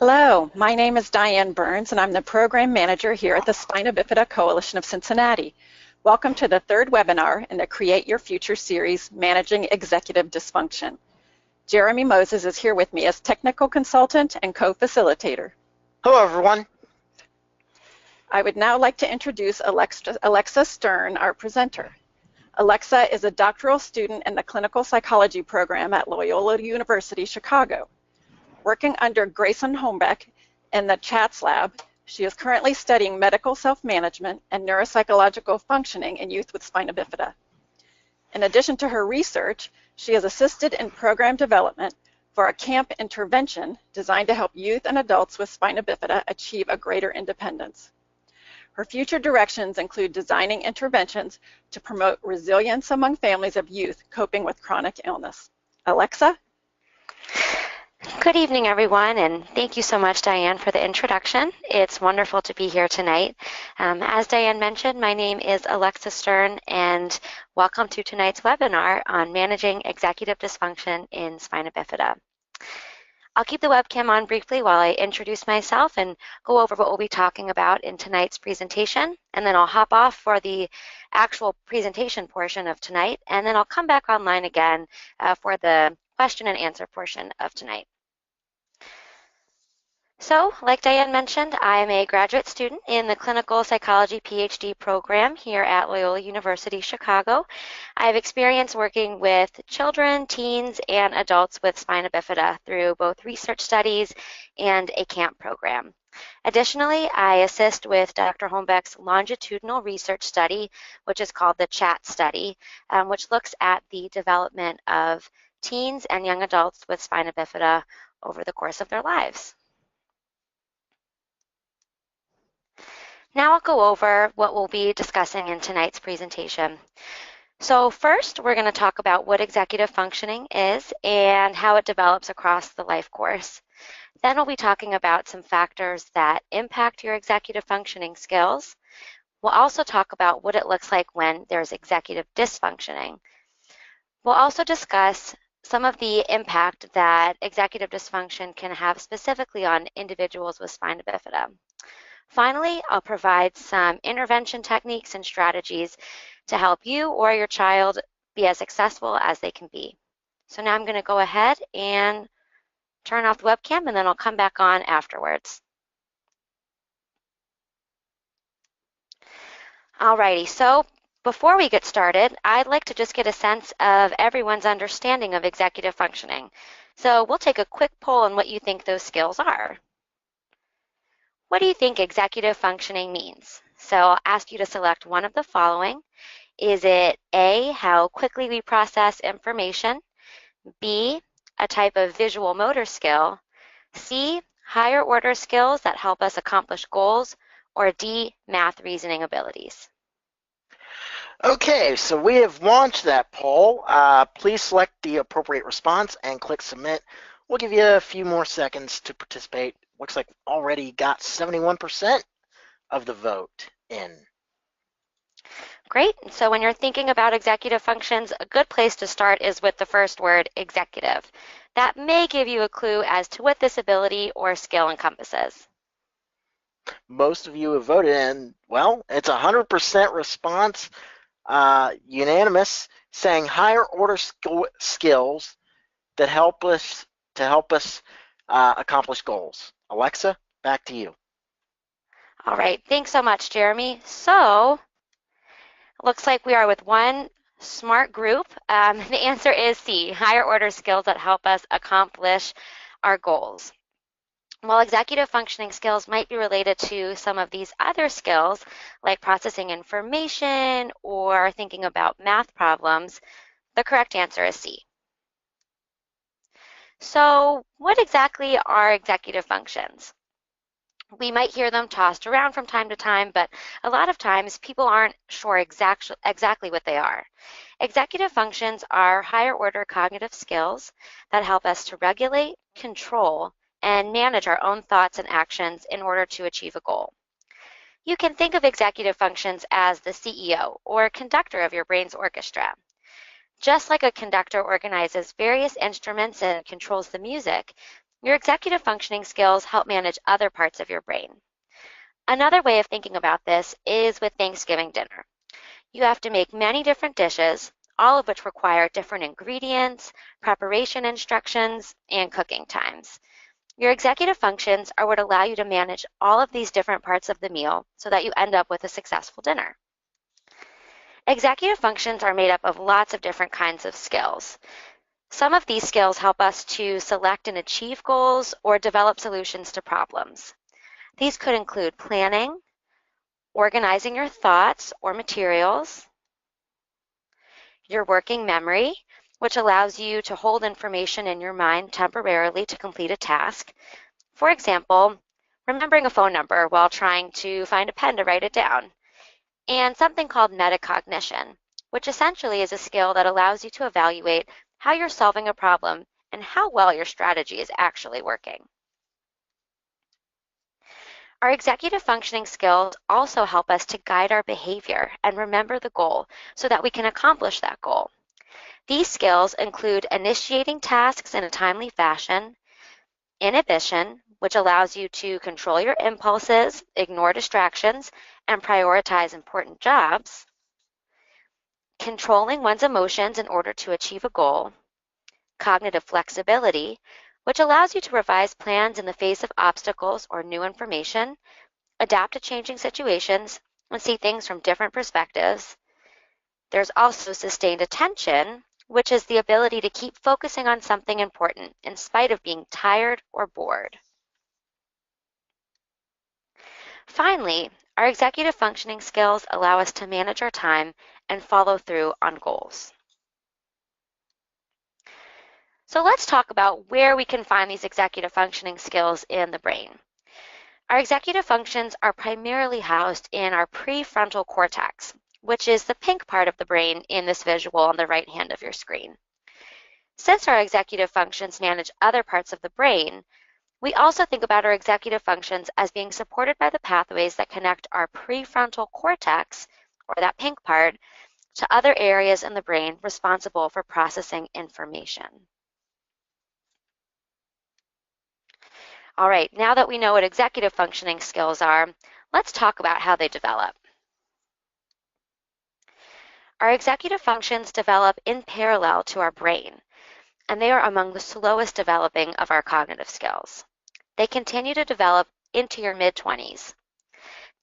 Hello, my name is Diane Burns and I'm the Program Manager here at the Spina Bifida Coalition of Cincinnati. Welcome to the third webinar in the Create Your Future series, Managing Executive Dysfunction. Jeremy Moses is here with me as Technical Consultant and Co-Facilitator. Hello everyone. I would now like to introduce Alexa Stern, our presenter. Alexa is a doctoral student in the Clinical Psychology program at Loyola University Chicago. Working under Grayson Holmbeck in the CHATS lab, she is currently studying medical self-management and neuropsychological functioning in youth with spina bifida. In addition to her research, she has assisted in program development for a camp intervention designed to help youth and adults with spina bifida achieve a greater independence. Her future directions include designing interventions to promote resilience among families of youth coping with chronic illness. Alexa? Good evening, everyone, and thank you so much, Diane, for the introduction. It's wonderful to be here tonight. As Diane mentioned, my name is Alexa Stern, and welcome to tonight's webinar on managing executive dysfunction in spina bifida. I'll keep the webcam on briefly while I introduce myself and go over what we'll be talking about in tonight's presentation, and then I'll hop off for the actual presentation portion of tonight, and then I'll come back online again for the question and answer portion of tonight. So, like Diane mentioned, I am a graduate student in the Clinical Psychology PhD program here at Loyola University Chicago. I have experience working with children, teens, and adults with spina bifida through both research studies and a camp program. Additionally, I assist with Dr. Holmbeck's longitudinal research study, which is called the CHAT study, which looks at the development of teens and young adults with spina bifida over the course of their lives. Now I'll go over what we'll be discussing in tonight's presentation. So first, we're going to talk about what executive functioning is and how it develops across the life course. Then we'll be talking about some factors that impact your executive functioning skills. We'll also talk about what it looks like when there's executive dysfunctioning. We'll also discuss some of the impact that executive dysfunction can have specifically on individuals with spina bifida. Finally, I'll provide some intervention techniques and strategies to help you or your child be as successful as they can be. So now I'm going to go ahead and turn off the webcam, and then I'll come back on afterwards. Alrighty, so before we get started, I'd like to just get a sense of everyone's understanding of executive functioning. So we'll take a quick poll on what you think those skills are. What do you think executive functioning means? So I'll ask you to select one of the following. Is it A, how quickly we process information, B, a type of visual motor skill, C, higher order skills that help us accomplish goals, or D, math reasoning abilities? Okay, so we have launched that poll. Please select the appropriate response and click submit. We'll give you a few more seconds to participate. Looks like already got 71% of the vote in. Great. So when you're thinking about executive functions, a good place to start is with the first word, executive. That may give you a clue as to what this ability or skill encompasses. Most of you have voted in, well, it's 100% response, unanimous, saying higher order skills that help us accomplish goals. Alexa, back to you. All right, thanks so much, Jeremy. So, looks like we are with one smart group. The answer is C, higher order skills that help us accomplish our goals. While executive functioning skills might be related to some of these other skills, like processing information or thinking about math problems, the correct answer is C. So what exactly are executive functions? We might hear them tossed around from time to time, but a lot of times people aren't sure exactly what they are. Executive functions are higher order cognitive skills that help us to regulate, control, and manage our own thoughts and actions in order to achieve a goal. You can think of executive functions as the CEO or conductor of your brain's orchestra. Just like a conductor organizes various instruments and controls the music, your executive functioning skills help manage other parts of your brain. Another way of thinking about this is with Thanksgiving dinner. You have to make many different dishes, all of which require different ingredients, preparation instructions, and cooking times. Your executive functions are what allow you to manage all of these different parts of the meal so that you end up with a successful dinner. Executive functions are made up of lots of different kinds of skills. Some of these skills help us to select and achieve goals or develop solutions to problems. These could include planning, organizing your thoughts or materials, your working memory, which allows you to hold information in your mind temporarily to complete a task. For example, remembering a phone number while trying to find a pen to write it down. And something called metacognition, which essentially is a skill that allows you to evaluate how you're solving a problem and how well your strategy is actually working. Our executive functioning skills also help us to guide our behavior and remember the goal so that we can accomplish that goal. These skills include initiating tasks in a timely fashion, inhibition, which allows you to control your impulses, ignore distractions, and prioritize important jobs, controlling one's emotions in order to achieve a goal, cognitive flexibility, which allows you to revise plans in the face of obstacles or new information, adapt to changing situations, and see things from different perspectives. There's also sustained attention, which is the ability to keep focusing on something important in spite of being tired or bored. Finally, our executive functioning skills allow us to manage our time and follow through on goals. So let's talk about where we can find these executive functioning skills in the brain. Our executive functions are primarily housed in our prefrontal cortex, which is the pink part of the brain in this visual on the right hand of your screen. Since our executive functions manage other parts of the brain, we also think about our executive functions as being supported by the pathways that connect our prefrontal cortex, or that pink part, to other areas in the brain responsible for processing information. All right, now that we know what executive functioning skills are, let's talk about how they develop. Our executive functions develop in parallel to our brain, and they are among the slowest developing of our cognitive skills. They continue to develop into your mid-20s.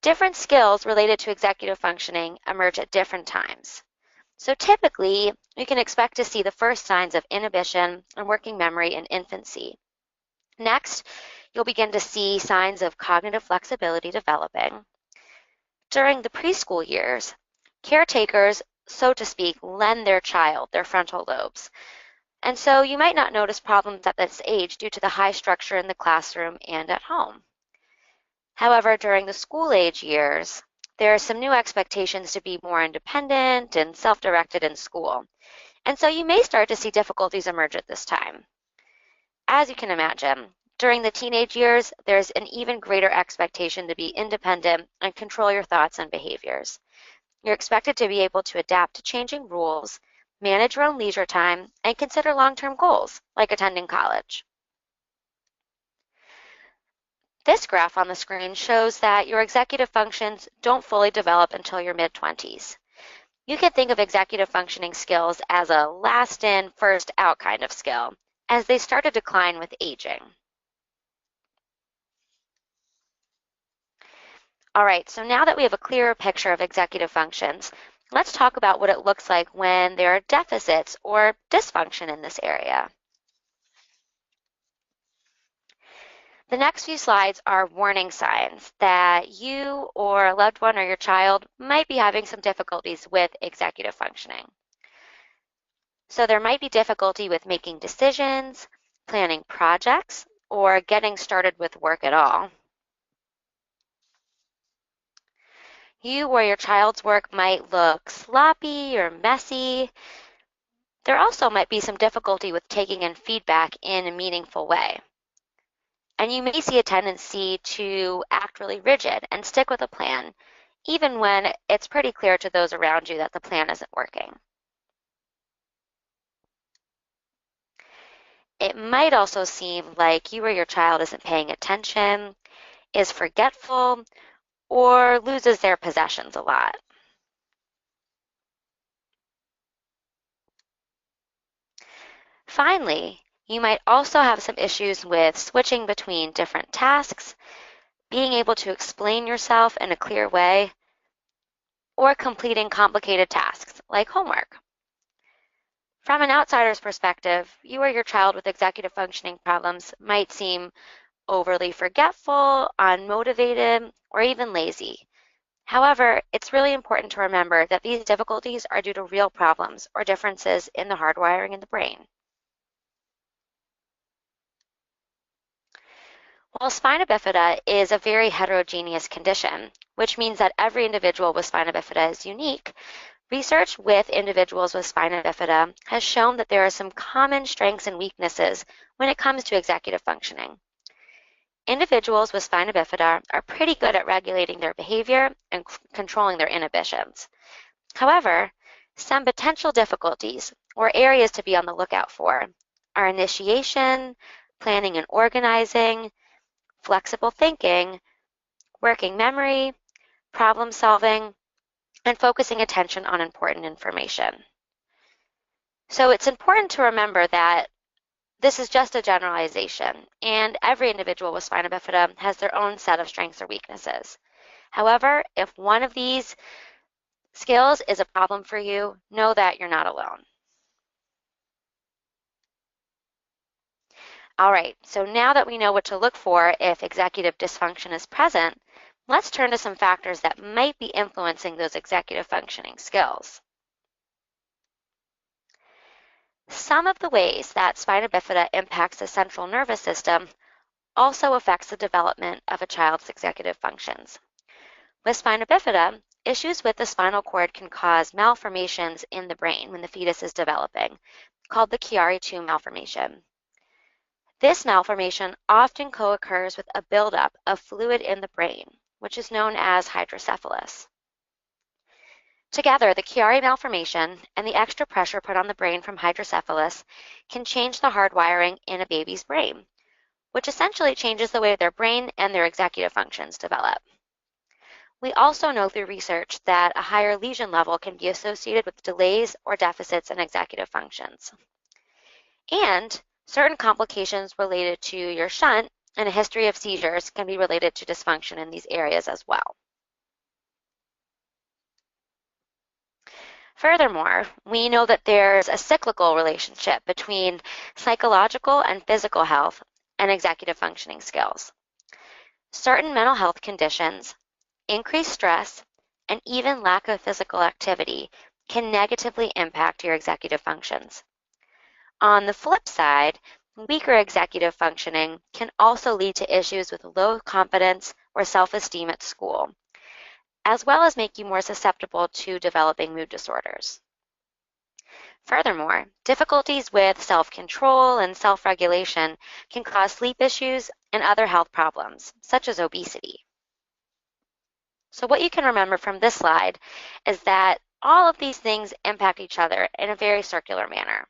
Different skills related to executive functioning emerge at different times. So typically, you can expect to see the first signs of inhibition and working memory in infancy. Next, you'll begin to see signs of cognitive flexibility developing. During the preschool years, caretakers, so to speak, lend their child their frontal lobes. And so you might not notice problems at this age due to the high structure in the classroom and at home. However, during the school age years, there are some new expectations to be more independent and self-directed in school. And so you may start to see difficulties emerge at this time. As you can imagine, during the teenage years, there's an even greater expectation to be independent and control your thoughts and behaviors. You're expected to be able to adapt to changing rules, manage your own leisure time, and consider long-term goals, like attending college. This graph on the screen shows that your executive functions don't fully develop until your mid-20s. You can think of executive functioning skills as a last-in, first-out kind of skill, as they start to decline with aging. All right, so now that we have a clearer picture of executive functions, let's talk about what it looks like when there are deficits or dysfunction in this area. The next few slides are warning signs that you or a loved one or your child might be having some difficulties with executive functioning. So there might be difficulty with making decisions, planning projects, or getting started with work at all. You or your child's work might look sloppy or messy. There also might be some difficulty with taking in feedback in a meaningful way. And you may see a tendency to act really rigid and stick with a plan, even when it's pretty clear to those around you that the plan isn't working. it might also seem like you or your child isn't paying attention, is forgetful, or loses their possessions a lot. Finally, you might also have some issues with switching between different tasks, being able to explain yourself in a clear way, or completing complicated tasks like homework. From an outsider's perspective, you or your child with executive functioning problems might seem overly forgetful, unmotivated, or even lazy. However, it's really important to remember that these difficulties are due to real problems or differences in the hardwiring in the brain. While spina bifida is a very heterogeneous condition, which means that every individual with spina bifida is unique, research with individuals with spina bifida has shown that there are some common strengths and weaknesses when it comes to executive functioning. Individuals with spina bifida are pretty good at regulating their behavior and controlling their inhibitions. However, some potential difficulties or areas to be on the lookout for are initiation, planning and organizing, flexible thinking, working memory, problem solving, and focusing attention on important information. So it's important to remember that this is just a generalization, and every individual with spina bifida has their own set of strengths or weaknesses. However, if one of these skills is a problem for you, know that you're not alone. All right, so now that we know what to look for if executive dysfunction is present, let's turn to some factors that might be influencing those executive functioning skills. Some of the ways that spina bifida impacts the central nervous system also affects the development of a child's executive functions. With spina bifida, issues with the spinal cord can cause malformations in the brain when the fetus is developing, called the Chiari-2 malformation. This malformation often co-occurs with a buildup of fluid in the brain, which is known as hydrocephalus. Together, the Chiari malformation and the extra pressure put on the brain from hydrocephalus can change the hardwiring in a baby's brain, which essentially changes the way their brain and their executive functions develop. We also know through research that a higher lesion level can be associated with delays or deficits in executive functions. And certain complications related to your shunt and a history of seizures can be related to dysfunction in these areas as well. Furthermore, we know that there's a cyclical relationship between psychological and physical health and executive functioning skills. Certain mental health conditions, increased stress, and even lack of physical activity can negatively impact your executive functions. On the flip side, weaker executive functioning can also lead to issues with low confidence or self-esteem at school, as well as make you more susceptible to developing mood disorders. Furthermore, difficulties with self-control and self-regulation can cause sleep issues and other health problems, such as obesity. So what you can remember from this slide is that all of these things impact each other in a very circular manner.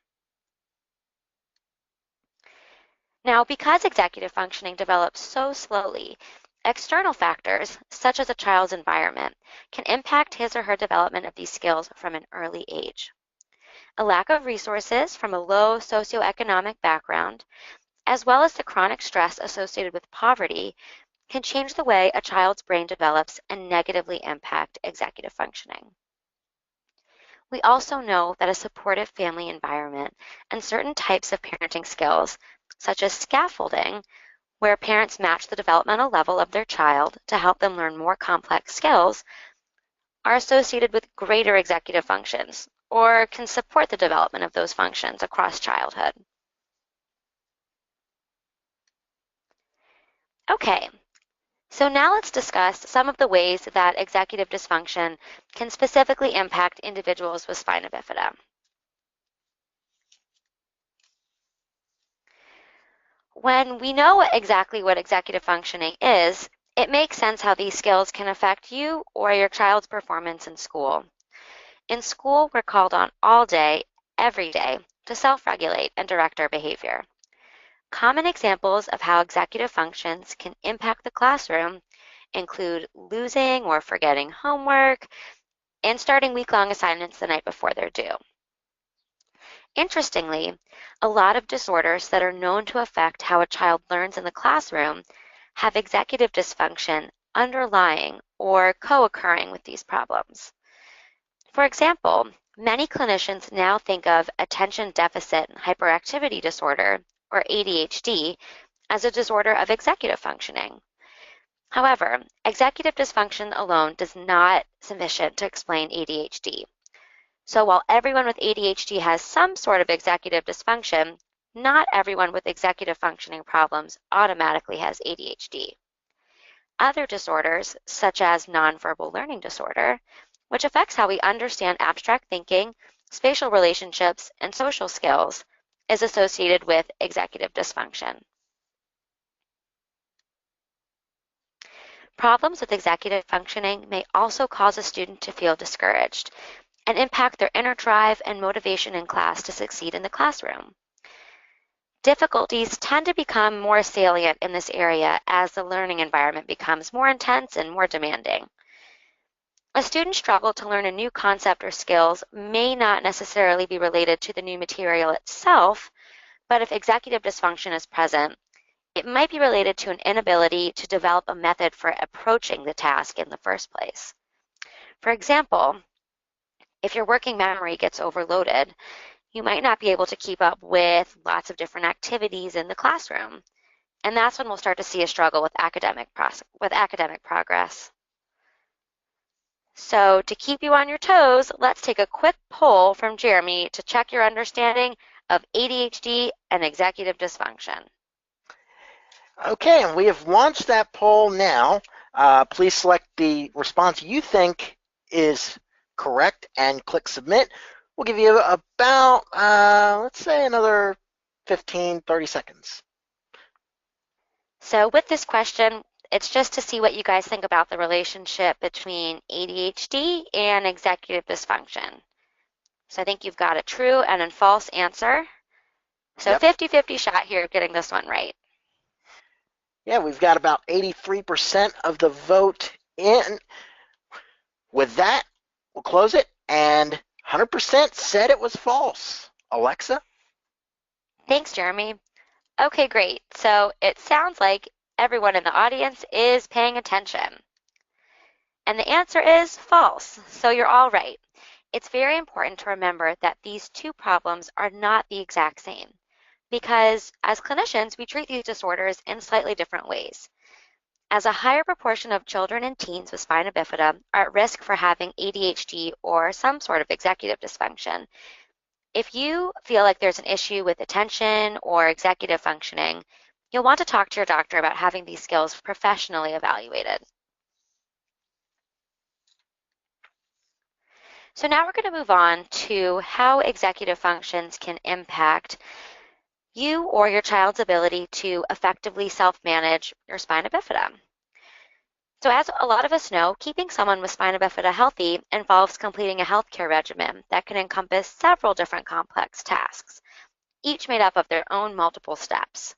Now, because executive functioning develops so slowly, external factors, such as a child's environment, can impact his or her development of these skills from an early age. A lack of resources from a low socioeconomic background, as well as the chronic stress associated with poverty, can change the way a child's brain develops and negatively impact executive functioning. We also know that a supportive family environment and certain types of parenting skills, such as scaffolding, where parents match the developmental level of their child to help them learn more complex skills, are associated with greater executive functions or can support the development of those functions across childhood. Okay, so now let's discuss some of the ways that executive dysfunction can specifically impact individuals with spina bifida. When we know exactly what executive functioning is, it makes sense how these skills can affect you or your child's performance in school. In school, we're called on all day, every day, to self-regulate and direct our behavior. Common examples of how executive functions can impact the classroom include losing or forgetting homework and starting week-long assignments the night before they're due. Interestingly, a lot of disorders that are known to affect how a child learns in the classroom have executive dysfunction underlying or co-occurring with these problems. For example, many clinicians now think of attention deficit and hyperactivity disorder, or ADHD, as a disorder of executive functioning. However, executive dysfunction alone does not sufficient to explain ADHD. So while everyone with ADHD has some sort of executive dysfunction, not everyone with executive functioning problems automatically has ADHD. Other disorders, such as nonverbal learning disorder, which affects how we understand abstract thinking, spatial relationships, and social skills, is associated with executive dysfunction. Problems with executive functioning may also cause a student to feel discouraged and impact their inner drive and motivation in class to succeed in the classroom. Difficulties tend to become more salient in this area as the learning environment becomes more intense and more demanding. A student's struggle to learn a new concept or skills may not necessarily be related to the new material itself, but if executive dysfunction is present, it might be related to an inability to develop a method for approaching the task in the first place. For example, if your working memory gets overloaded, you might not be able to keep up with lots of different activities in the classroom. And that's when we'll start to see a struggle with academic progress. So to keep you on your toes, let's take a quick poll from Jeremy to check your understanding of ADHD and executive dysfunction. Okay, and we have launched that poll now. Please select the response you think is correct and click submit. We'll give you about, let's say, another 15, 30 seconds. So with this question, it's just to see what you guys think about the relationship between ADHD and executive dysfunction. So I think you've got a true and a false answer. So 50-50 shot here of getting this one right. Yeah, we've got about 83% of the vote in. With that, we'll close it, and 100% said it was false. Alexa? Thanks, Jeremy. Okay, great. So it sounds like everyone in the audience is paying attention. And the answer is false. So you're all right. It's very important to remember that these two problems are not the exact same, because as clinicians, we treat these disorders in slightly different ways. As a higher proportion of children and teens with spina bifida are at risk for having ADHD or some sort of executive dysfunction, if you feel like there's an issue with attention or executive functioning, you'll want to talk to your doctor about having these skills professionally evaluated. So now we're going to move on to how executive functions can impact you or your child's ability to effectively self-manage your spina bifida. So as a lot of us know, keeping someone with spina bifida healthy involves completing a healthcare regimen that can encompass several different complex tasks, each made up of their own multiple steps.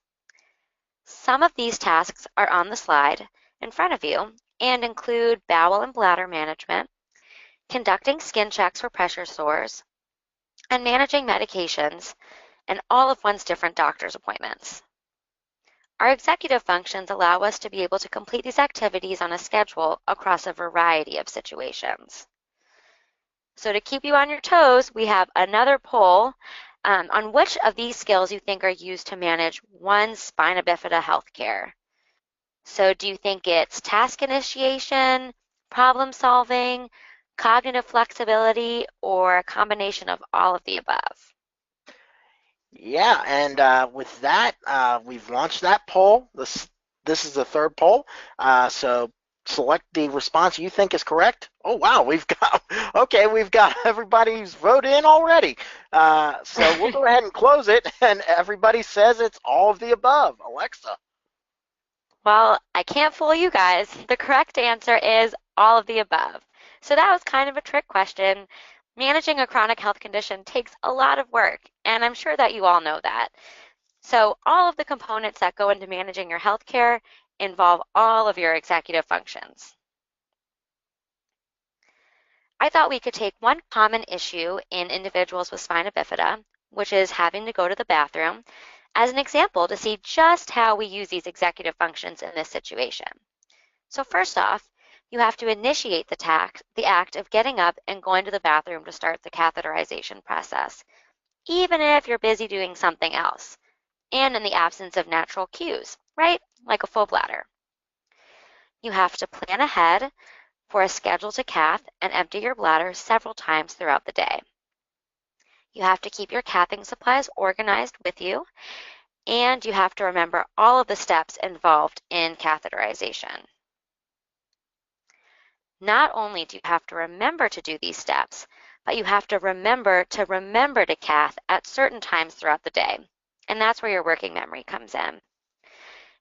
Some of these tasks are on the slide in front of you and include bowel and bladder management, conducting skin checks for pressure sores, and managing medications and all of one's different doctor's appointments. Our executive functions allow us to be able to complete these activities on a schedule across a variety of situations. So to keep you on your toes, we have another poll on which of these skills you think are used to manage one's spina bifida healthcare. So do you think it's task initiation, problem solving, cognitive flexibility, or a combination of all of the above? Yeah, and with that, we've launched that poll. This is the third poll. So select the response you think is correct. Oh wow, we've got everybody's vote in already. So we'll go ahead and close it, and everybody says it's all of the above. Alexa. Well, I can't fool you guys. The correct answer is all of the above. So that was kind of a trick question. Managing a chronic health condition takes a lot of work, and I'm sure that you all know that. So all of the components that go into managing your healthcare involve all of your executive functions. I thought we could take one common issue in individuals with spina bifida, which is having to go to the bathroom, as an example to see just how we use these executive functions in this situation. So first off, you have to initiate the act of getting up and going to the bathroom to start the catheterization process, even if you're busy doing something else, and in the absence of natural cues, right? Like a full bladder. You have to plan ahead for a schedule to cath and empty your bladder several times throughout the day. You have to keep your cathing supplies organized with you, and you have to remember all of the steps involved in catheterization. Not only do you have to remember to do these steps, but you have to remember to cath at certain times throughout the day, and that's where your working memory comes in.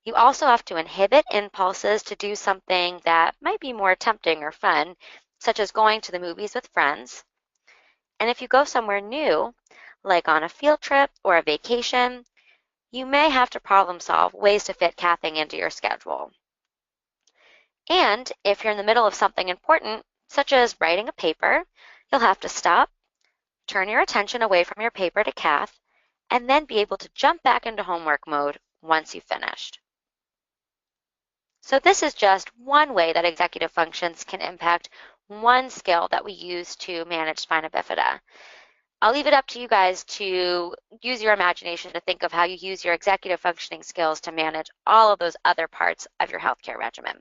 You also have to inhibit impulses to do something that might be more tempting or fun, such as going to the movies with friends. And if you go somewhere new, like on a field trip or a vacation, you may have to problem solve ways to fit cathing into your schedule. And if you're in the middle of something important, such as writing a paper, you'll have to stop, turn your attention away from your paper to cath, and then be able to jump back into homework mode once you've finished. So this is just one way that executive functions can impact one skill that we use to manage spina bifida. I'll leave it up to you guys to use your imagination to think of how you use your executive functioning skills to manage all of those other parts of your healthcare regimen.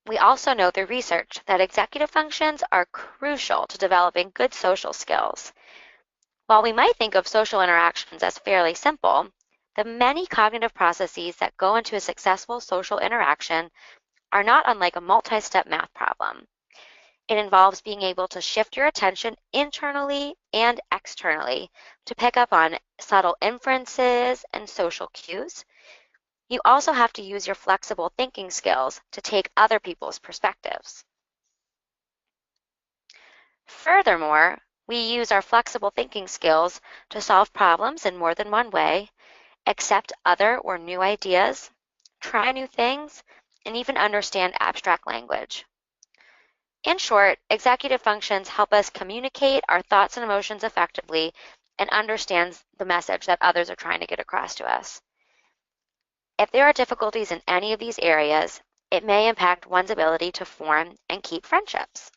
We also know through research that executive functions are crucial to developing good social skills. While we might think of social interactions as fairly simple, the many cognitive processes that go into a successful social interaction are not unlike a multi-step math problem. It involves being able to shift your attention internally and externally to pick up on subtle inferences and social cues. You also have to use your flexible thinking skills to take other people's perspectives. Furthermore, we use our flexible thinking skills to solve problems in more than one way, accept other or new ideas, try new things, and even understand abstract language. In short, executive functions help us communicate our thoughts and emotions effectively and understand the message that others are trying to get across to us. If there are difficulties in any of these areas, it may impact one's ability to form and keep friendships.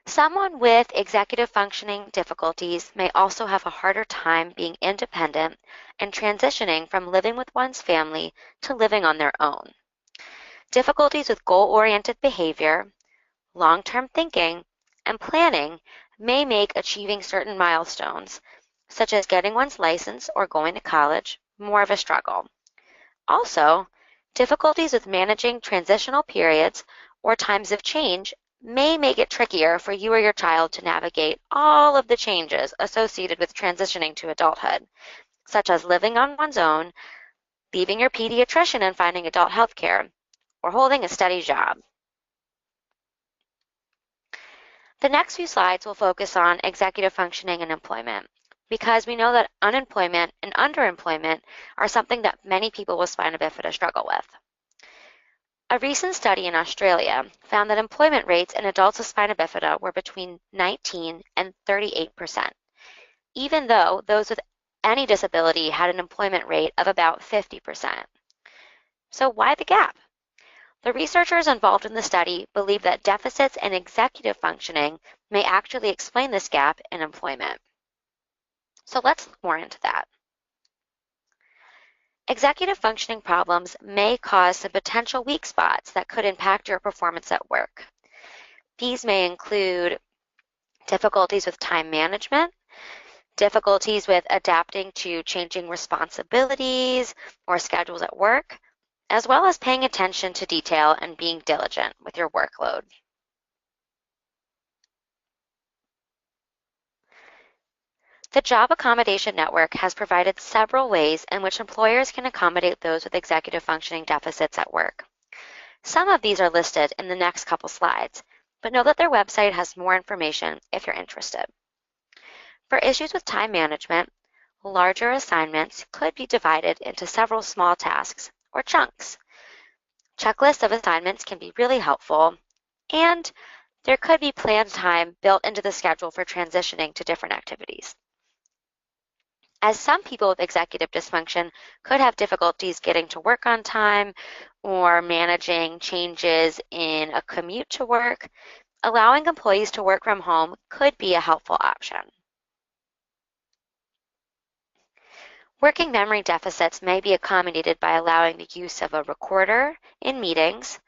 Someone with executive functioning difficulties may also have a harder time being independent and transitioning from living with one's family to living on their own. Difficulties with goal-oriented behavior, long-term thinking, and planning may make achieving certain milestones, such as getting one's license or going to college, more of a struggle. Also, difficulties with managing transitional periods or times of change may make it trickier for you or your child to navigate all of the changes associated with transitioning to adulthood, such as living on one's own, leaving your pediatrician and finding adult health care, or holding a steady job. The next few slides will focus on executive functioning and employment, because we know that unemployment and underemployment are something that many people with spina bifida struggle with. A recent study in Australia found that employment rates in adults with spina bifida were between 19 and 38%, even though those with any disability had an employment rate of about 50%. So why the gap? The researchers involved in the study believe that deficits in executive functioning may actually explain this gap in employment. So let's look more into that. Executive functioning problems may cause some potential weak spots that could impact your performance at work. These may include difficulties with time management, difficulties with adapting to changing responsibilities or schedules at work, as well as paying attention to detail and being diligent with your workload. The Job Accommodation Network has provided several ways in which employers can accommodate those with executive functioning deficits at work. Some of these are listed in the next couple slides, but know that their website has more information if you're interested. For issues with time management, larger assignments could be divided into several small tasks or chunks. Checklists of assignments can be really helpful, and there could be planned time built into the schedule for transitioning to different activities. As some people with executive dysfunction could have difficulties getting to work on time or managing changes in a commute to work, allowing employees to work from home could be a helpful option. Working memory deficits may be accommodated by allowing the use of a recorder in meetings,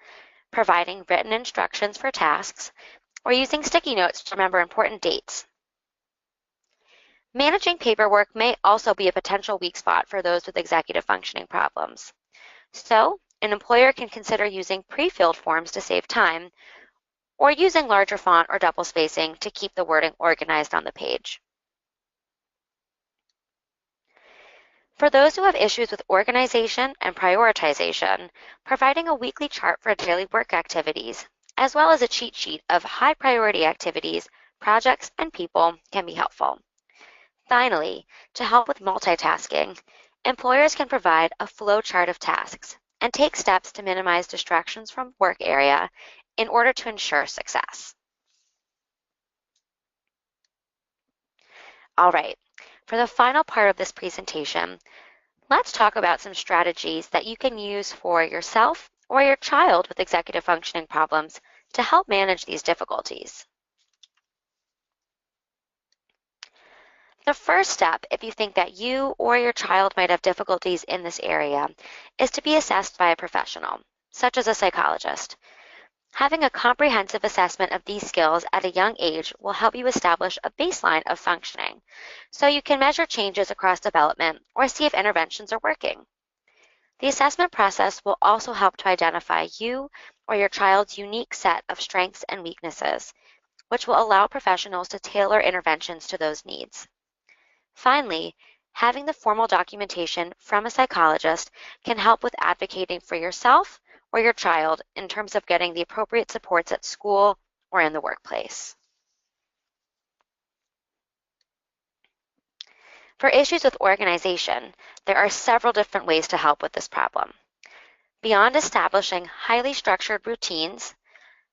providing written instructions for tasks, or using sticky notes to remember important dates. Managing paperwork may also be a potential weak spot for those with executive functioning problems. So, an employer can consider using pre-filled forms to save time, or using larger font or double spacing to keep the wording organized on the page. For those who have issues with organization and prioritization, providing a weekly chart for daily work activities, as well as a cheat sheet of high priority activities, projects, and people can be helpful. Finally, to help with multitasking, employers can provide a flow chart of tasks and take steps to minimize distractions from work area in order to ensure success. All right, for the final part of this presentation, let's talk about some strategies that you can use for yourself or your child with executive functioning problems to help manage these difficulties. The first step, if you think that you or your child might have difficulties in this area, is to be assessed by a professional, such as a psychologist. Having a comprehensive assessment of these skills at a young age will help you establish a baseline of functioning, so you can measure changes across development or see if interventions are working. The assessment process will also help to identify you or your child's unique set of strengths and weaknesses, which will allow professionals to tailor interventions to those needs. Finally, having the formal documentation from a psychologist can help with advocating for yourself or your child in terms of getting the appropriate supports at school or in the workplace. For issues with organization, there are several different ways to help with this problem. Beyond establishing highly structured routines,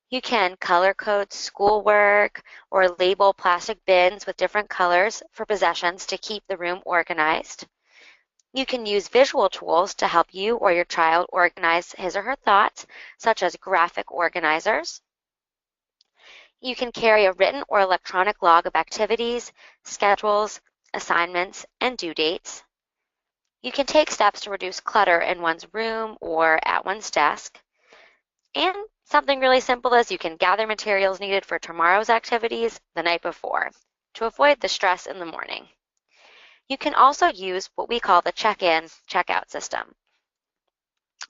you can color code schoolwork or label plastic bins with different colors for possessions to keep the room organized. You can use visual tools to help you or your child organize his or her thoughts, such as graphic organizers. You can carry a written or electronic log of activities, schedules, assignments, and due dates. You can take steps to reduce clutter in one's room or at one's desk. And something really simple as you can gather materials needed for tomorrow's activities the night before to avoid the stress in the morning. You can also use what we call the check-in, check-out system.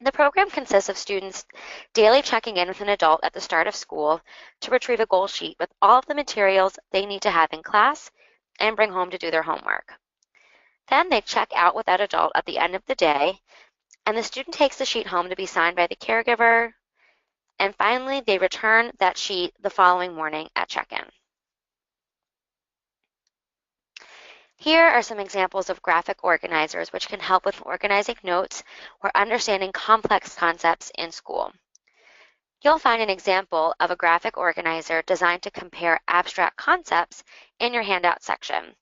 The program consists of students daily checking in with an adult at the start of school to retrieve a goal sheet with all of the materials they need to have in class and bring home to do their homework. Then they check out with that adult at the end of the day, and the student takes the sheet home to be signed by the caregiver. And finally, they return that sheet the following morning at check-in. Here are some examples of graphic organizers which can help with organizing notes or understanding complex concepts in school. You'll find an example of a graphic organizer designed to compare abstract concepts in your handout section.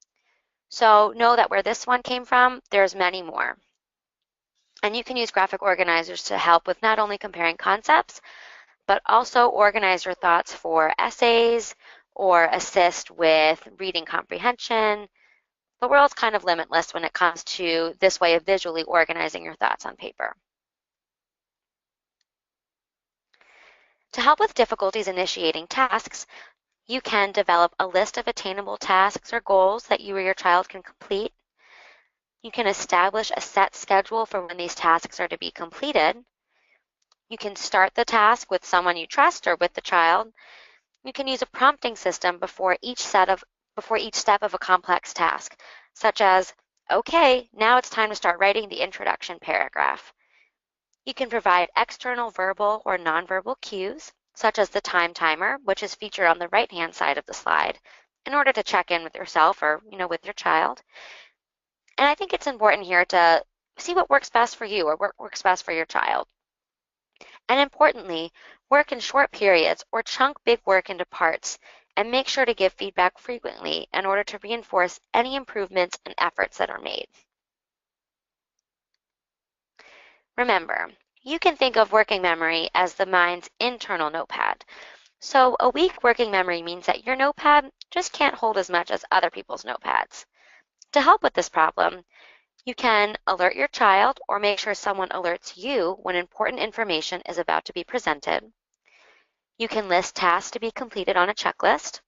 So know that where this one came from, there's many more. And you can use graphic organizers to help with not only comparing concepts, but also organize your thoughts for essays or assist with reading comprehension. The world's kind of limitless when it comes to this way of visually organizing your thoughts on paper. To help with difficulties initiating tasks, you can develop a list of attainable tasks or goals that you or your child can complete. You can establish a set schedule for when these tasks are to be completed. You can start the task with someone you trust or with the child. You can use a prompting system before each step of a complex task, such as, okay, now it's time to start writing the introduction paragraph. You can provide external verbal or nonverbal cues, such as the time timer, which is featured on the right-hand side of the slide, in order to check in with yourself or, with your child. And I think it's important here to see what works best for you or what works best for your child. And importantly, work in short periods or chunk big work into parts and make sure to give feedback frequently in order to reinforce any improvements and efforts that are made. Remember, you can think of working memory as the mind's internal notepad. So a weak working memory means that your notepad just can't hold as much as other people's notepads. To help with this problem, you can alert your child or make sure someone alerts you when important information is about to be presented. You can list tasks to be completed on a checklist.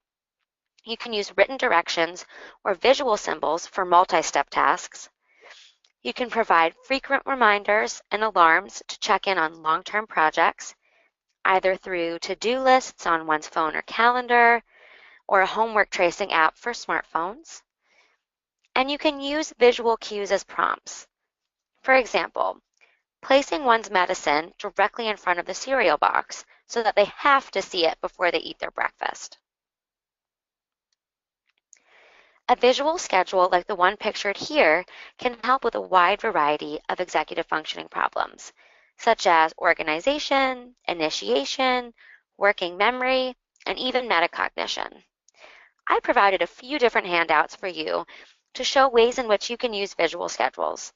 You can use written directions or visual symbols for multi-step tasks. You can provide frequent reminders and alarms to check in on long-term projects, either through to-do lists on one's phone or calendar, or a homework tracing app for smartphones. And you can use visual cues as prompts. For example, placing one's medicine directly in front of the cereal box so that they have to see it before they eat their breakfast. A visual schedule like the one pictured here can help with a wide variety of executive functioning problems, such as organization, initiation, working memory, and even metacognition. I provided a few different handouts for you to show ways in which you can use visual schedules.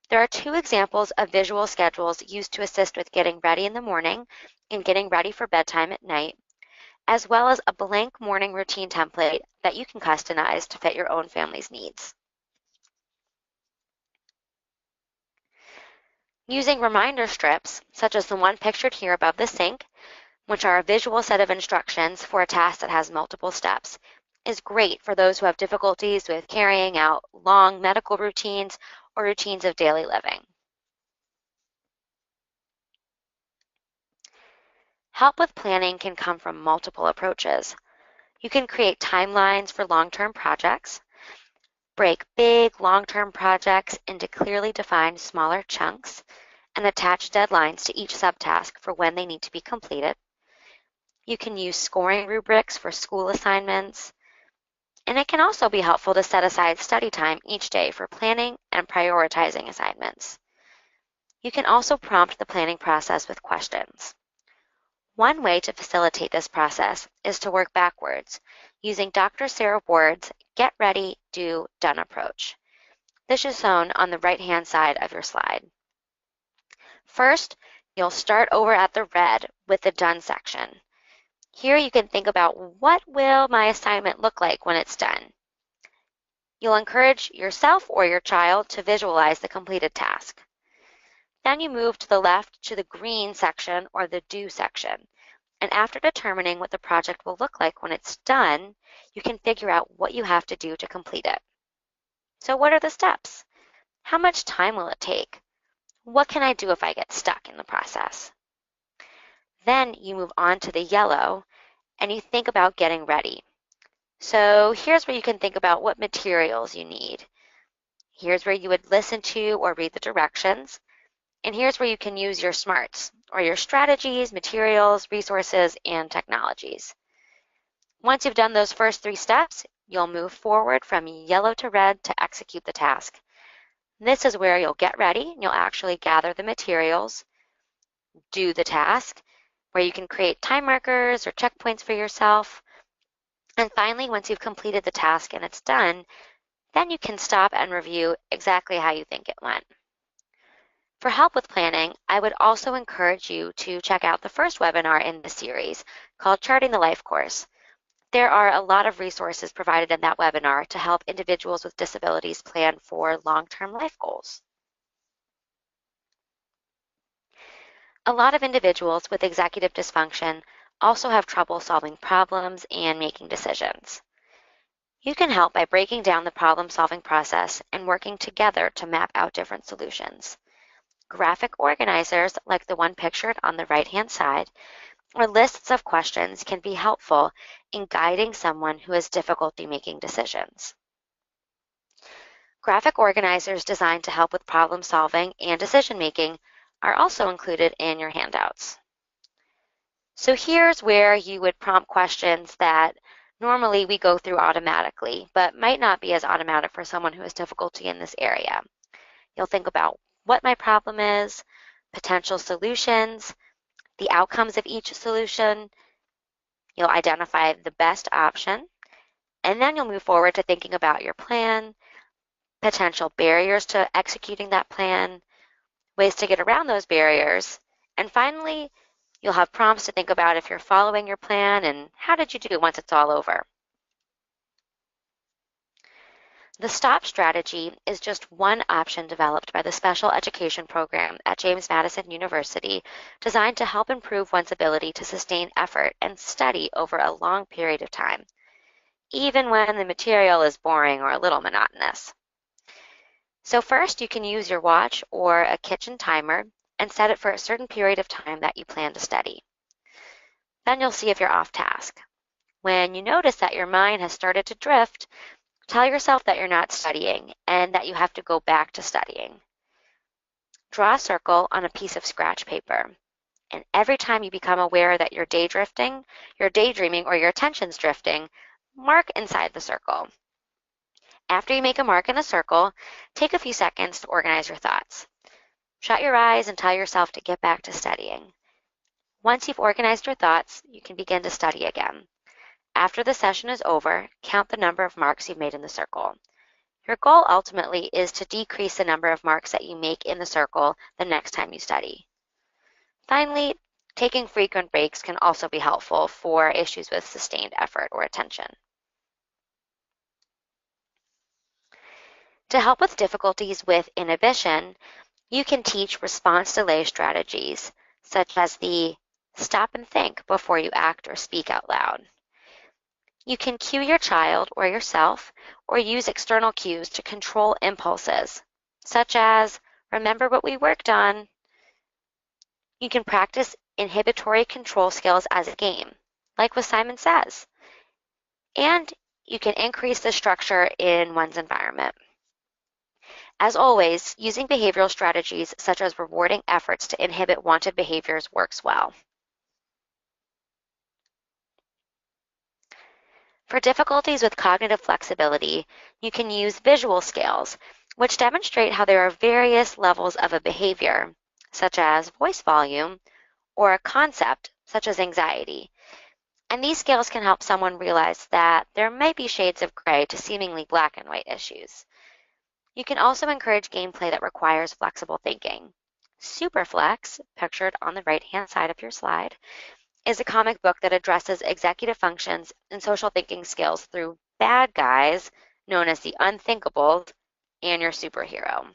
There are 2 examples of visual schedules used to assist with getting ready in the morning and getting ready for bedtime at night, as well as a blank morning routine template that you can customize to fit your own family's needs. Using reminder strips, such as the one pictured here above the sink, which are a visual set of instructions for a task that has multiple steps, is great for those who have difficulties with carrying out long medical routines or routines of daily living. Help with planning can come from multiple approaches. You can create timelines for long-term projects, break big long-term projects into clearly defined smaller chunks, and attach deadlines to each subtask for when they need to be completed. You can use scoring rubrics for school assignments, and it can also be helpful to set aside study time each day for planning and prioritizing assignments. You can also prompt the planning process with questions. One way to facilitate this process is to work backwards, using Dr. Sarah Ward's Get Ready, Do, Done approach. This is shown on the right-hand side of your slide. First, you'll start over at the red with the Done section. Here you can think about what will my assignment look like when it's done. You'll encourage yourself or your child to visualize the completed task. Then you move to the left to the green section or the Do section. And after determining what the project will look like when it's done, you can figure out what you have to do to complete it. So what are the steps? How much time will it take? What can I do if I get stuck in the process? Then you move on to the yellow and you think about getting ready. So here's where you can think about what materials you need. Here's where you would listen to or read the directions. And here's where you can use your smarts, or your strategies, materials, resources, and technologies. Once you've done those first 3 steps, you'll move forward from yellow to red to execute the task. This is where you'll get ready, and you'll actually gather the materials, do the task, where you can create time markers or checkpoints for yourself. And finally, once you've completed the task and it's done, then you can stop and review exactly how you think it went. For help with planning, I would also encourage you to check out the first webinar in the series called Charting the Life Course. There are a lot of resources provided in that webinar to help individuals with disabilities plan for long-term life goals. A lot of individuals with executive dysfunction also have trouble solving problems and making decisions. You can help by breaking down the problem-solving process and working together to map out different solutions. Graphic organizers, like the one pictured on the right-hand side, or lists of questions can be helpful in guiding someone who has difficulty making decisions. Graphic organizers designed to help with problem solving and decision making are also included in your handouts. So here's where you would prompt questions that normally we go through automatically, but might not be as automatic for someone who has difficulty in this area. You'll think about what my problem is, potential solutions, the outcomes of each solution. You'll identify the best option, and then you'll move forward to thinking about your plan, potential barriers to executing that plan, ways to get around those barriers, and finally, you'll have prompts to think about if you're following your plan and how did you do once it's all over. The STOP strategy is just one option developed by the Special Education Program at James Madison University, designed to help improve one's ability to sustain effort and study over a long period of time, even when the material is boring or a little monotonous. So first, you can use your watch or a kitchen timer and set it for a certain period of time that you plan to study. Then you'll see if you're off task. When you notice that your mind has started to drift, tell yourself that you're not studying and that you have to go back to studying. Draw a circle on a piece of scratch paper, and every time you become aware that you're daydreaming, or your attention's drifting, mark inside the circle. After you make a mark in a circle, take a few seconds to organize your thoughts. Shut your eyes and tell yourself to get back to studying. Once you've organized your thoughts, you can begin to study again. After the session is over, count the number of marks you've made in the circle. Your goal ultimately is to decrease the number of marks that you make in the circle the next time you study. Finally, taking frequent breaks can also be helpful for issues with sustained effort or attention. To help with difficulties with inhibition, you can teach response delay strategies, such as the stop and think before you act or speak out loud. You can cue your child or yourself, or use external cues to control impulses, such as remember what we worked on. You can practice inhibitory control skills as a game, like with Simon Says. And you can increase the structure in one's environment. As always, using behavioral strategies such as rewarding efforts to inhibit wanted behaviors works well. For difficulties with cognitive flexibility, you can use visual scales, which demonstrate how there are various levels of a behavior, such as voice volume, or a concept, such as anxiety. And these scales can help someone realize that there might be shades of gray to seemingly black and white issues. You can also encourage gameplay that requires flexible thinking. Superflex, pictured on the right-hand side of your slide, is a comic book that addresses executive functions and social thinking skills through bad guys, known as the unthinkables, and your superhero.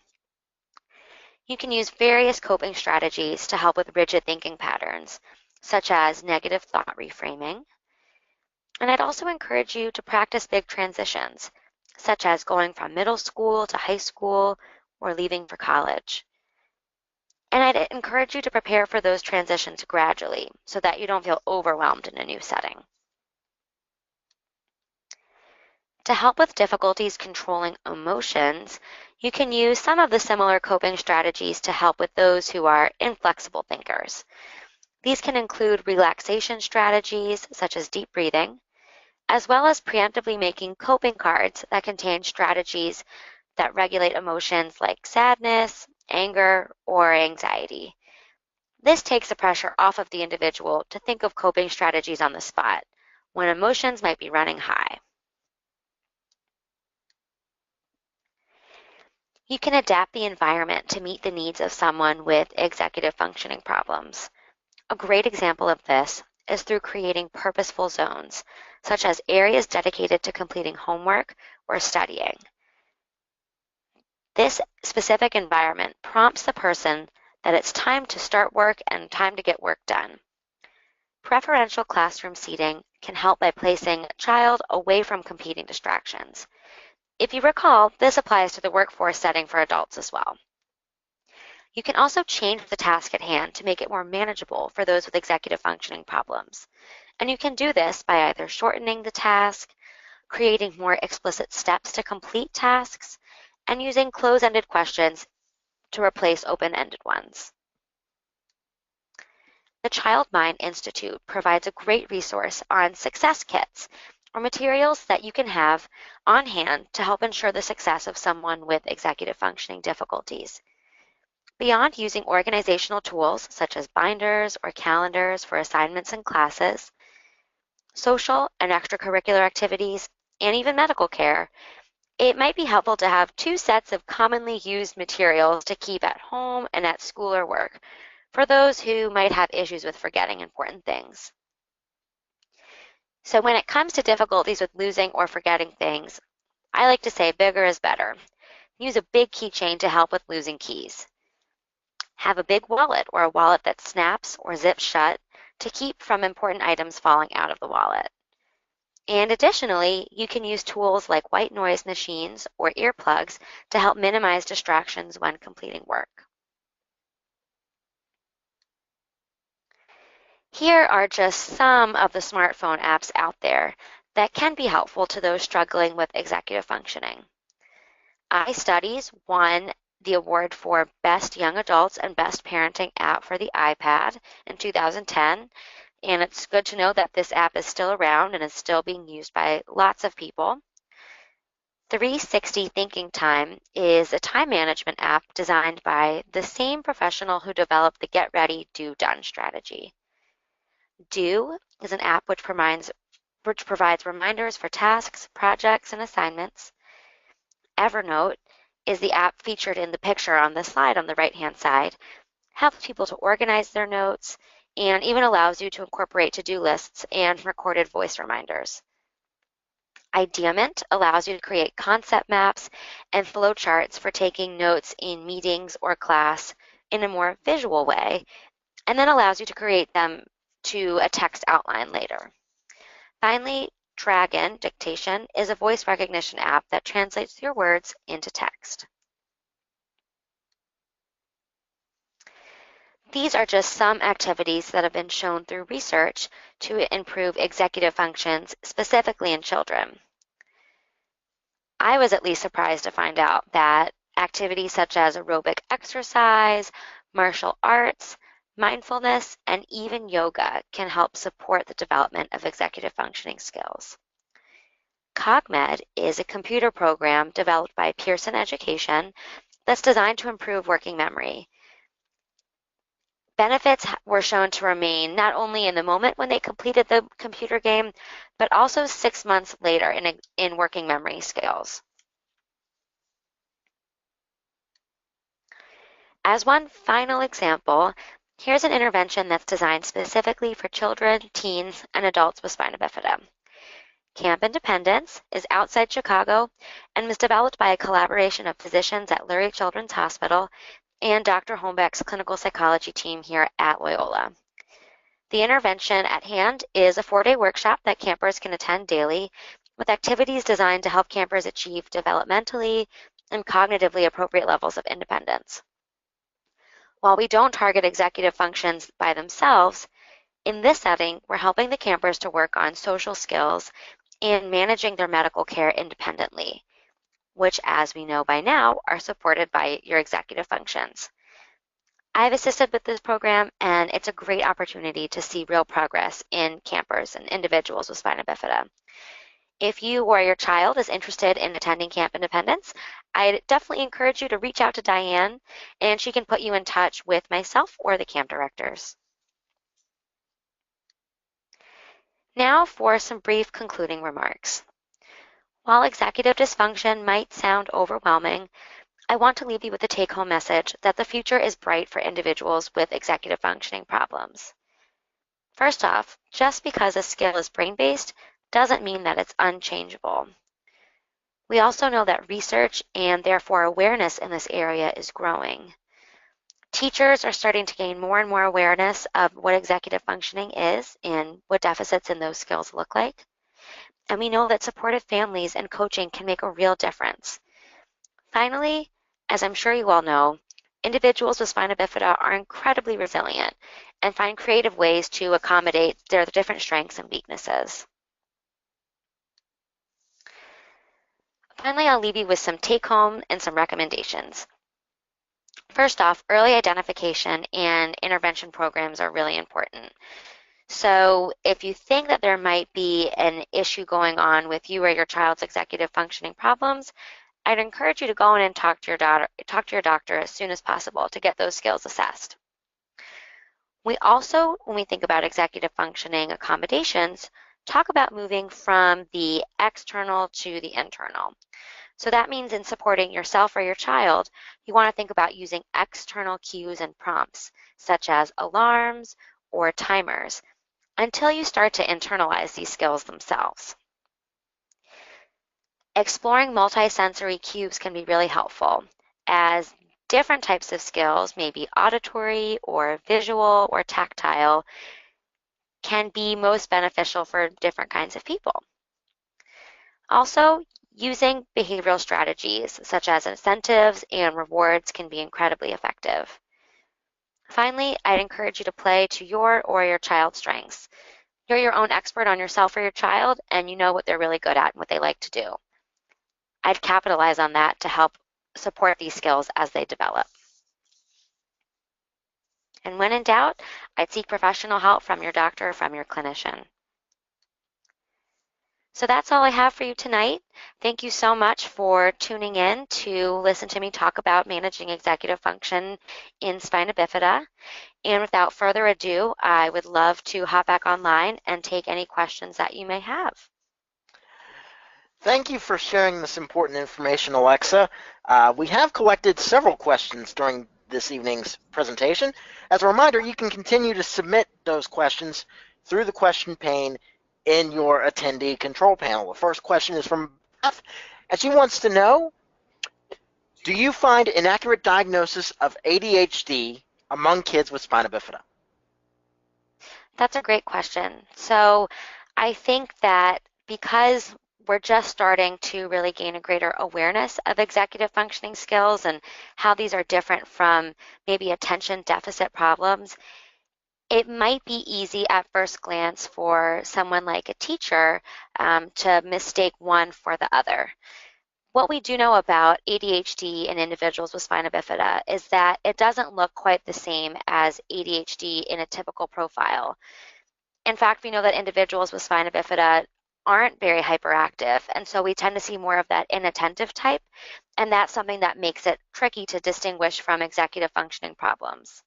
You can use various coping strategies to help with rigid thinking patterns, such as negative thought reframing. And I'd also encourage you to practice big transitions, such as going from middle school to high school or leaving for college. And I'd encourage you to prepare for those transitions gradually so that you don't feel overwhelmed in a new setting. To help with difficulties controlling emotions, you can use some of the similar coping strategies to help with those who are inflexible thinkers. These can include relaxation strategies such as deep breathing, as well as preemptively making coping cards that contain strategies that regulate emotions like sadness, anger, or anxiety. This takes the pressure off of the individual to think of coping strategies on the spot when emotions might be running high. You can adapt the environment to meet the needs of someone with executive functioning problems. A great example of this is through creating purposeful zones, such as areas dedicated to completing homework or studying. This specific environment prompts the person that it's time to start work and time to get work done. Preferential classroom seating can help by placing a child away from competing distractions. If you recall, this applies to the workforce setting for adults as well. You can also change the task at hand to make it more manageable for those with executive functioning problems. And you can do this by either shortening the task, creating more explicit steps to complete tasks, and using close-ended questions to replace open-ended ones. the Child Mind Institute provides a great resource on success kits, or materials that you can have on hand to help ensure the success of someone with executive functioning difficulties. Beyond using organizational tools such as binders or calendars for assignments and classes, social and extracurricular activities, and even medical care, it might be helpful to have 2 sets of commonly used materials to keep at home and at school or work for those who might have issues with forgetting important things. So when it comes to difficulties with losing or forgetting things, I like to say bigger is better. Use a big keychain to help with losing keys. Have a big wallet or a wallet that snaps or zips shut to keep from important items falling out of the wallet. And additionally, you can use tools like white noise machines or earplugs to help minimize distractions when completing work. Here are just some of the smartphone apps out there that can be helpful to those struggling with executive functioning. iStudies won the award for Best Young Adults and Best Parenting App for the iPad in 2010, and it's good to know that this app is still around and is still being used by lots of people. 360 Thinking Time is a time management app designed by the same professional who developed the Get Ready, Do, Done strategy. Do is an app which provides reminders for tasks, projects, and assignments. Evernote is the app featured in the picture on the slide on the right-hand side, helps people to organize their notes, and even allows you to incorporate to-do lists and recorded voice reminders. Ideament allows you to create concept maps and flowcharts for taking notes in meetings or class in a more visual way, and then allows you to create them to a text outline later. Finally, Dragon Dictation is a voice recognition app that translates your words into text. These are just some activities that have been shown through research to improve executive functions, specifically in children. I was at least surprised to find out that activities such as aerobic exercise, martial arts, mindfulness, and even yoga can help support the development of executive functioning skills. CogMed is a computer program developed by Pearson Education that's designed to improve working memory. Benefits were shown to remain not only in the moment when they completed the computer game, but also 6 months later in working memory skills. As one final example, here's an intervention that's designed specifically for children, teens, and adults with spina bifida. Camp Independence is outside Chicago and was developed by a collaboration of physicians at Lurie Children's Hospital and Dr. Holmbeck's clinical psychology team here at Loyola. The intervention at hand is a 4-day workshop that campers can attend daily with activities designed to help campers achieve developmentally and cognitively appropriate levels of independence. While we don't target executive functions by themselves, in this setting, we're helping the campers to work on social skills and managing their medical care independently, which, as we know by now, are supported by your executive functions. I've assisted with this program, and it's a great opportunity to see real progress in campers and individuals with spina bifida. If you or your child is interested in attending Camp Independence, I definitely encourage you to reach out to Diane, and she can put you in touch with myself or the camp directors. Now for some brief concluding remarks. While executive dysfunction might sound overwhelming, I want to leave you with a take-home message that the future is bright for individuals with executive functioning problems. First off, just because a skill is brain-based doesn't mean that it's unchangeable. We also know that research and therefore awareness in this area is growing. Teachers are starting to gain more and more awareness of what executive functioning is and what deficits in those skills look like. And we know that supportive families and coaching can make a real difference. Finally, as I'm sure you all know, individuals with spina bifida are incredibly resilient and find creative ways to accommodate their different strengths and weaknesses. Finally, I'll leave you with some take-home and some recommendations. First off, early identification and intervention programs are really important. So if you think that there might be an issue going on with you or your child's executive functioning problems, I'd encourage you to go in and talk to your doctor as soon as possible to get those skills assessed. We also, when we think about executive functioning accommodations, talk about moving from the external to the internal. So that means in supporting yourself or your child, you want to think about using external cues and prompts, such as alarms or timers, until you start to internalize these skills themselves. Exploring multisensory cues can be really helpful, as different types of skills, maybe auditory or visual or tactile, can be most beneficial for different kinds of people. Also, using behavioral strategies such as incentives and rewards can be incredibly effective. Finally, I'd encourage you to play to your or your child's strengths. You're your own expert on yourself or your child, and you know what they're really good at and what they like to do. I'd capitalize on that to help support these skills as they develop. And when in doubt, I'd seek professional help from your doctor or from your clinician. So that's all I have for you tonight. Thank you so much for tuning in to listen to me talk about managing executive function in spina bifida. And without further ado, I would love to hop back online and take any questions that you may have. Thank you for sharing this important information, Alexa. We have collected several questions during this evening's presentation. As a reminder, you can continue to submit those questions through the question pane in your attendee control panel. The first question is from Beth, and she wants to know, do you find inaccurate diagnosis of ADHD among kids with spina bifida? That's a great question. So I think that because we're just starting to really gain a greater awareness of executive functioning skills and how these are different from maybe attention deficit problems, it might be easy at first glance for someone like a teacher to mistake one for the other. What we do know about ADHD in individuals with spina bifida is that it doesn't look quite the same as ADHD in a typical profile. In fact, we know that individuals with spina bifida aren't very hyperactive, and so we tend to see more of that inattentive type, and that's something that makes it tricky to distinguish from executive functioning problems.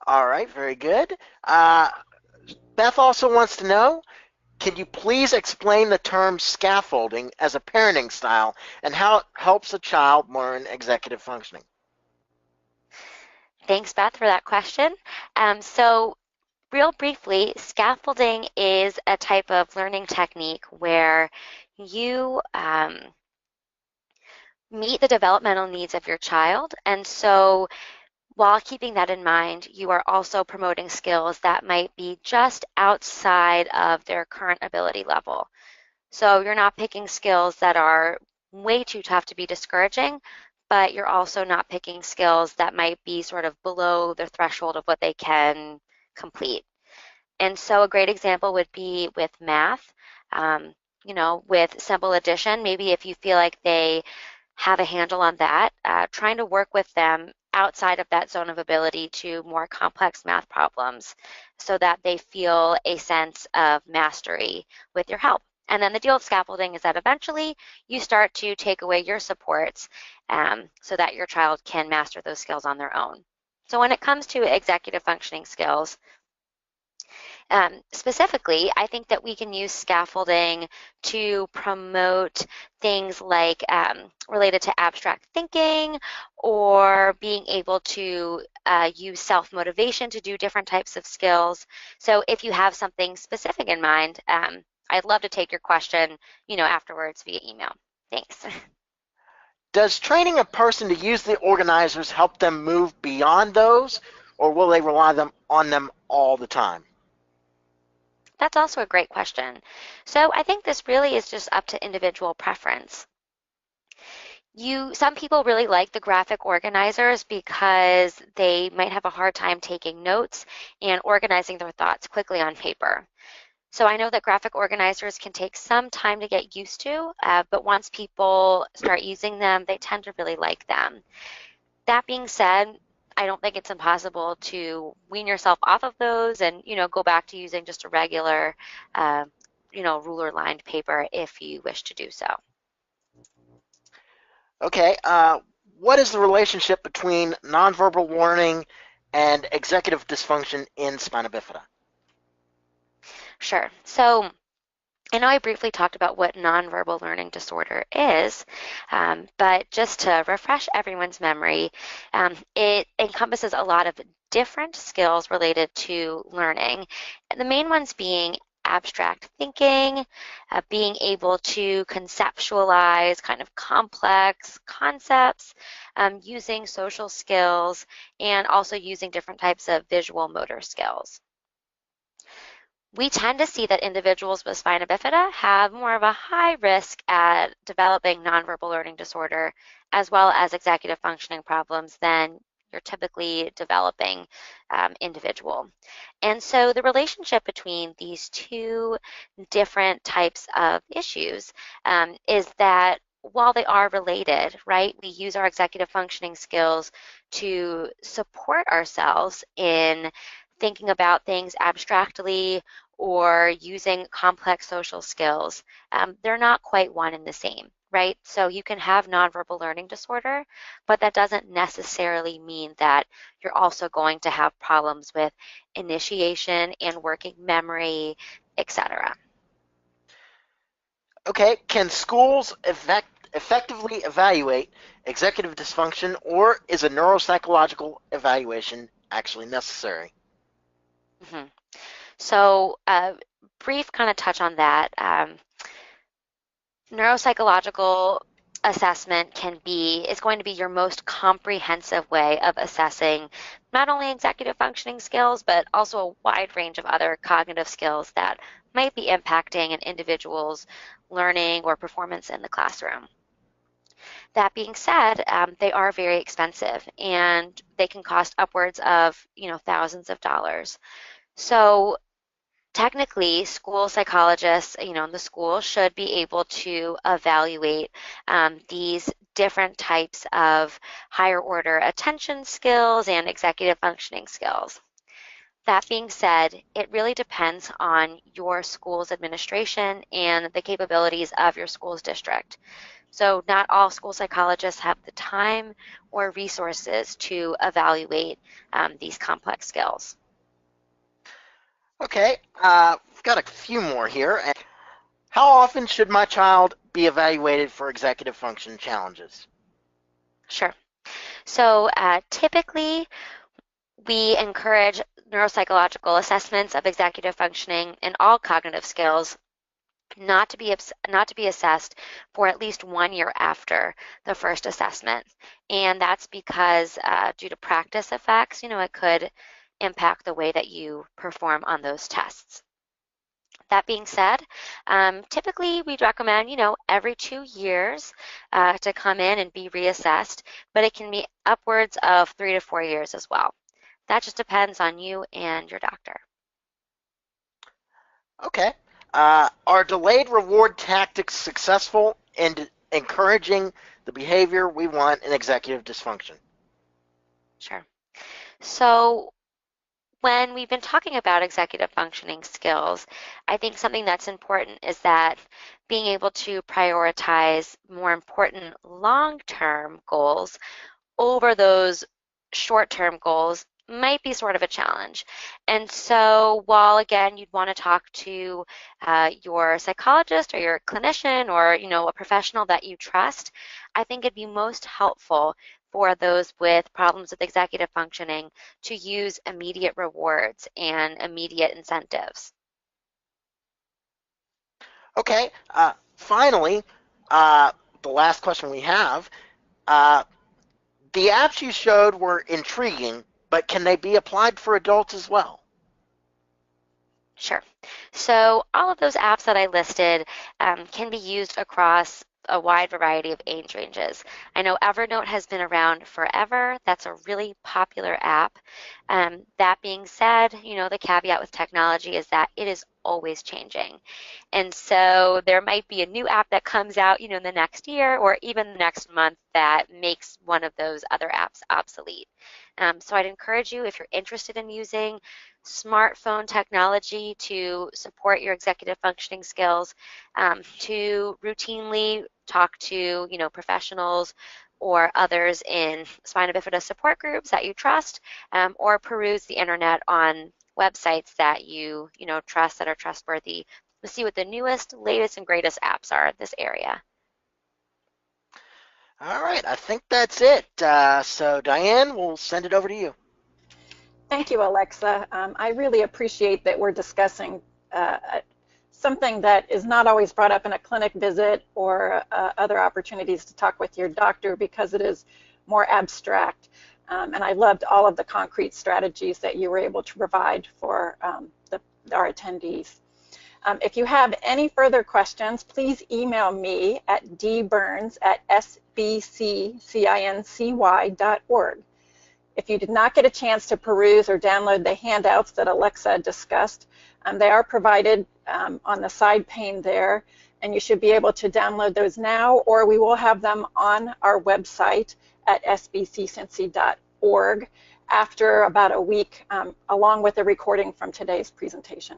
All right, very good. Beth also wants to know, can you please explain the term scaffolding as a parenting style and how it helps a child learn executive functioning? Thanks, Beth, for that question. So real briefly, scaffolding is a type of learning technique where you meet the developmental needs of your child. And so while keeping that in mind, you are also promoting skills that might be just outside of their current ability level. So you're not picking skills that are way too tough to be discouraging, but you're also not picking skills that might be sort of below the threshold of what they can complete. And so a great example would be with math. With simple addition, maybe if you feel like they have a handle on that, trying to work with them outside of that zone of ability to more complex math problems so that they feel a sense of mastery with your help. And then the deal with scaffolding is that eventually you start to take away your supports so that your child can master those skills on their own. So when it comes to executive functioning skills, specifically, I think that we can use scaffolding to promote things like related to abstract thinking or being able to use self-motivation to do different types of skills. So if you have something specific in mind, I'd love to take your question, afterwards via email. Thanks. Does training a person to use the organizers help them move beyond those, or will they rely on them all the time? That's also a great question. So I think this really is just up to individual preference. Some people really like the graphic organizers because they might have a hard time taking notes and organizing their thoughts quickly on paper. So I know that graphic organizers can take some time to get used to, but once people start using them, they tend to really like them. That being said, I don't think it's impossible to wean yourself off of those and, go back to using just a regular, uh, ruler lined paper if you wish to do so. Okay, what is the relationship between nonverbal learning and executive dysfunction in spina bifida? Sure. So I know I briefly talked about what nonverbal learning disorder is, but just to refresh everyone's memory, it encompasses a lot of different skills related to learning. And the main ones being abstract thinking, being able to conceptualize kind of complex concepts, using social skills, and also using different types of visual motor skills. We tend to see that individuals with spina bifida have more of a high risk at developing nonverbal learning disorder as well as executive functioning problems than your typically developing individual. And so the relationship between these two different types of issues is that while they are related, right, we use our executive functioning skills to support ourselves in thinking about things abstractly or using complex social skills. They're not quite one and the same, right? So you can have nonverbal learning disorder, but that doesn't necessarily mean that you're also going to have problems with initiation and working memory, etc. Okay, can schools effectively evaluate executive dysfunction, or is a neuropsychological evaluation actually necessary? Mm-hmm. So, brief kind of touch on that. Neuropsychological assessment is going to be your most comprehensive way of assessing not only executive functioning skills, but also a wide range of other cognitive skills that might be impacting an individual's learning or performance in the classroom. That being said, they are very expensive and they can cost upwards of, thousands of dollars. So technically, school psychologists, in the school should be able to evaluate these different types of higher order attention skills and executive functioning skills. That being said, it really depends on your school's administration and the capabilities of your school's district. So not all school psychologists have the time or resources to evaluate these complex skills. Okay, we've got a few more here. How often should my child be evaluated for executive function challenges? Sure. So typically, we encourage neuropsychological assessments of executive functioning and all cognitive skills not to be assessed for at least 1 year after the first assessment, and that's because due to practice effects, it could impact the way that you perform on those tests. That being said, typically we'd recommend, every 2 years to come in and be reassessed, but it can be upwards of 3 to 4 years as well. That just depends on you and your doctor. Okay. Are delayed reward tactics successful in encouraging the behavior we want in executive dysfunction? Sure. So when we've been talking about executive functioning skills, I think something that's important is that being able to prioritize more important long-term goals over those short-term goals might be sort of a challenge. And so while again you'd want to talk to your psychologist or your clinician or a professional that you trust, I think it'd be most helpful for those with problems with executive functioning to use immediate rewards and immediate incentives. Okay. Finally, the last question we have. Uh, the apps you showed were intriguing, but can they be applied for adults as well? Sure. So all of those apps that I listed can be used across a wide variety of age ranges. I know Evernote has been around forever. That's a really popular app. That being said, the caveat with technology is that it is always changing. And so there might be a new app that comes out, in the next year or even the next month that makes one of those other apps obsolete. So I'd encourage you, if you're interested in using smartphone technology to support your executive functioning skills, to routinely talk to, professionals or others in spina bifida support groups that you trust, or peruse the internet on websites that you trust, that are trustworthy, to see what the newest, latest, and greatest apps are in this area. All right, I think that's it. So Diane, we'll send it over to you. Thank you, Alexa. I really appreciate that we're discussing something that is not always brought up in a clinic visit or other opportunities to talk with your doctor, because it is more abstract. And I loved all of the concrete strategies that you were able to provide for our attendees. If you have any further questions, please email me at dburns@sbccincy.org. If you did not get a chance to peruse or download the handouts that Alexa discussed, they are provided on the side pane there, and you should be able to download those now, or we will have them on our website at sbccincy.org after about a week, along with a recording from today's presentation.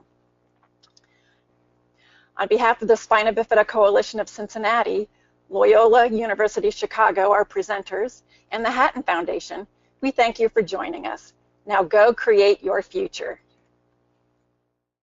On behalf of the Spina Bifida Coalition of Cincinnati, Loyola University Chicago, our presenters, and the Hatton Foundation, we thank you for joining us. Now go create your future.